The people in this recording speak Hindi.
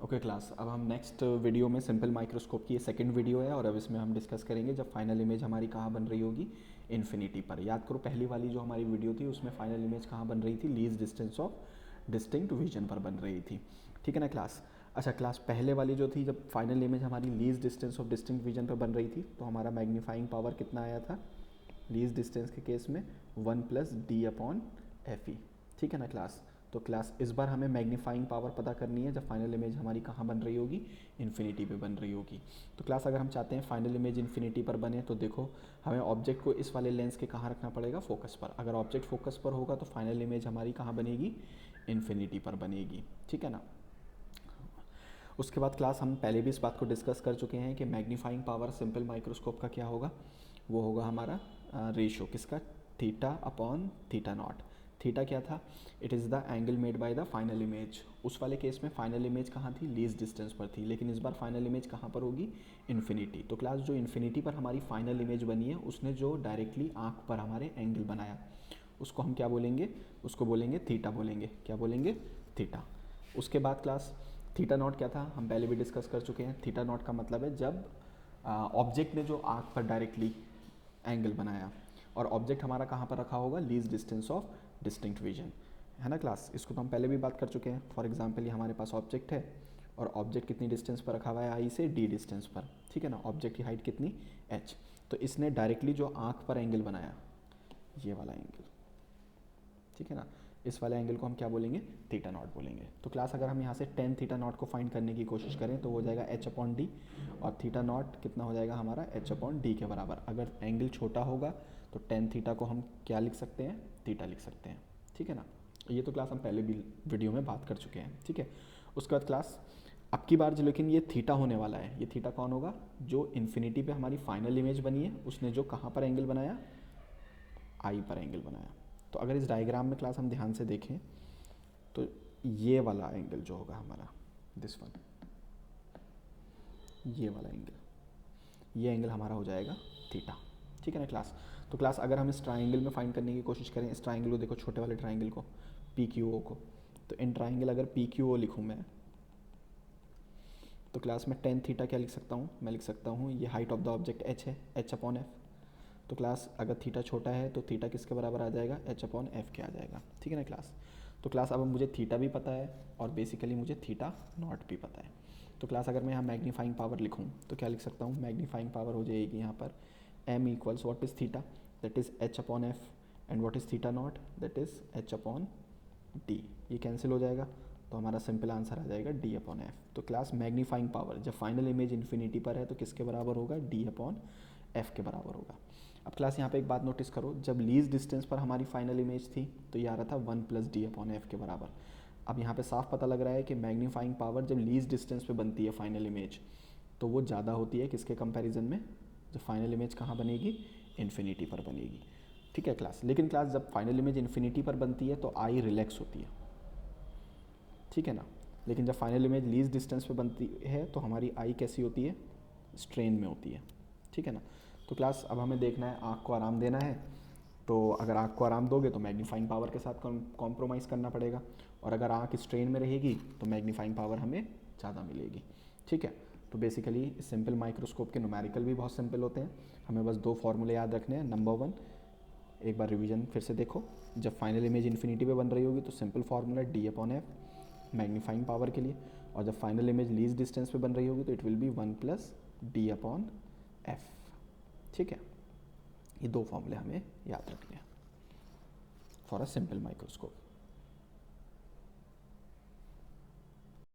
ओके क्लास, अब हम नेक्स्ट वीडियो में सिंपल माइक्रोस्कोप की ये सेकंड वीडियो है और अब इसमें हम डिस्कस करेंगे जब फाइनल इमेज हमारी कहाँ बन रही होगी, इन्फिनिटी पर। याद करो पहली वाली जो हमारी वीडियो थी उसमें फाइनल इमेज कहाँ बन रही थी, least distance of distinct vision पर बन रही थी। ठीक है ना क्लास। अच्छा क्लास, पहले वाली जो थी जब फाइनल इमेज हमारी least distance of distinct vision पर बन रही थी तो हमारा मैग्नीफाइंग पावर कितना आया था लीस्ट डिस्टेंस के केस में 1+d/fe। ठीक है ना क्लास। तो क्लास इस बार हमें मैग्नीफाइंग पावर पता करनी है जब फाइनल इमेज हमारी कहाँ बन रही होगी, इन्फिनिटी पे बन रही होगी। तो क्लास अगर हम चाहते हैं फाइनल इमेज इन्फिनिटी पर बने तो देखो हमें ऑब्जेक्ट को इस वाले लेंस के कहाँ रखना पड़ेगा, फोकस पर। अगर ऑब्जेक्ट फोकस पर होगा तो फाइनल इमेज हमारी कहाँ बनेगी, इन्फिनिटी पर बनेगी। ठीक है ना। उसके बाद क्लास हम पहले भी इस बात को डिस्कस कर चुके हैं कि मैग्नीफाइंग पावर सिंपल माइक्रोस्कोप का क्या होगा, वो होगा हमारा रेशियो किसका, θ/θ0। थीटा क्या था, it is the angle made by the final image. उस वाले केस में फाइनल इमेज कहाँ थी, लीस्ट डिस्टेंस पर थी, लेकिन इस बार फाइनल इमेज कहाँ पर होगी, इन्फिनिटी। तो क्लास जो इन्फिनिटी पर हमारी फाइनल इमेज बनी है उसने जो डायरेक्टली आँख पर हमारे एंगल बनाया उसको हम क्या बोलेंगे, उसको बोलेंगे थीटा बोलेंगे। क्या बोलेंगे, थीटा। उसके बाद क्लास θ0 क्या था, हम पहले भी डिस्कस कर चुके हैं। θ0 का मतलब है जब ऑब्जेक्ट ने जो आँख पर डायरेक्टली एंगल बनाया और ऑब्जेक्ट हमारा कहाँ पर रखा होगा, least distance of distinct vision, है ना क्लास। इसको तो हम पहले भी बात कर चुके हैं। फॉर एग्जांपल ये हमारे पास ऑब्जेक्ट है और ऑब्जेक्ट कितनी डिस्टेंस पर रखा हुआ है, आई से डी डिस्टेंस पर। ठीक है ना। ऑब्जेक्ट की हाइट कितनी, एच। तो इसने डायरेक्टली जो आँख पर एंगल बनाया, ये वाला एंगल, ठीक है ना, इस वाले एंगल को हम क्या बोलेंगे, θ0 बोलेंगे। तो क्लास अगर हम यहाँ से tan θ0 को फाइंड करने की कोशिश करें तो हो जाएगा h/d और θ0 कितना हो जाएगा हमारा h/d के बराबर। अगर एंगल छोटा होगा तो tan थीटा को हम क्या लिख सकते हैं, थीटा लिख सकते हैं। ठीक है ना। ये तो क्लास हम पहले भी वीडियो में बात कर चुके हैं। ठीक है। उसके बाद क्लास अब की बार जो, लेकिन ये थीटा होने वाला है, ये थीटा कौन होगा, जो इन्फिनिटी पे हमारी फाइनल इमेज बनी है उसने जो कहाँ पर एंगल बनाया, आई पर एंगल बनाया। तो अगर इस डायग्राम में क्लास हम ध्यान से देखें तो ये वाला एंगल जो होगा हमारा, दिस वन, ये वाला एंगल, ये एंगल हमारा हो जाएगा थीटा। ठीक है ना क्लास। तो क्लास अगर हम इस ट्राइंगल में फाइंड करने की कोशिश करें, इस ट्राइंगल को देखो, छोटे वाले ट्राइंगल को, पी क्यू ओ को, तो इन ट्राइंगल अगर पी क्यू ओ लिखूँ मैं तो क्लास में tan थीटा क्या लिख सकता हूँ, मैं लिख सकता हूँ ये height of the object h है, h/f। तो क्लास अगर थीटा छोटा है तो थीटा किसके बराबर आ जाएगा, h/f के आ जाएगा। ठीक है ना क्लास। तो क्लास अब मुझे थीटा भी पता है और बेसिकली मुझे θ0 भी पता है। तो क्लास अगर मैं यहाँ मैग्नीफाइंग पावर लिखूँ तो क्या लिख सकता हूँ, मैग्नीफाइंग पावर हो जाएगी यहाँ पर m equals what is theta, that is h/f, and what is θ0, that is h/d। ये कैंसिल हो जाएगा तो हमारा सिंपल आंसर आ जाएगा d/f। तो क्लास मैग्नीफाइंग पावर जब फाइनल इमेज इन्फिनिटी पर है तो किसके बराबर होगा, d/f के बराबर होगा। अब क्लास यहाँ पे एक बात नोटिस करो, जब लीस्ट डिस्टेंस पर हमारी फाइनल इमेज थी तो ये आ रहा था 1+d/f के बराबर। अब यहाँ पे साफ पता लग रहा है कि मैग्नीफाइंग पावर जब लीस्ट डिस्टेंस पे बनती है फाइनल इमेज तो वो ज़्यादा होती है किसके कंपैरिजन में, जब फाइनल इमेज कहाँ बनेगी, इन्फिनिटी पर बनेगी। ठीक है क्लास। लेकिन क्लास जब फाइनल इमेज इन्फिनिटी पर बनती है तो आई रिलैक्स होती है, ठीक है ना। लेकिन जब फाइनल इमेज लीस्ट डिस्टेंस पे बनती है तो हमारी आई कैसी होती है, स्ट्रेन में होती है। ठीक है ना। तो क्लास अब हमें देखना है, आँख को आराम देना है, तो अगर आँख को आराम दोगे तो मैग्नीफाइंग पावर के साथ कॉम्प्रोमाइज़ करना पड़ेगा, और अगर आँख स्ट्रेन में रहेगी तो मैग्नीफाइंग पावर हमें ज़्यादा मिलेगी। ठीक है। तो बेसिकली सिंपल माइक्रोस्कोप के न्यूमेरिकल भी बहुत सिंपल होते हैं, हमें बस 2 फॉर्मूले याद रखने हैं। नंबर 1, एक बार रिवीजन फिर से देखो, जब फाइनल इमेज इन्फिनिटी पे बन रही होगी तो simple formula d/f magnifying power के लिए, और जब फाइनल इमेज लीस्ट डिस्टेंस पे बन रही होगी तो इट विल बी 1+d/f। ठीक है। ये 2 फॉर्मूले हमें याद रखने हैं फॉर अ सिंपल माइक्रोस्कोप।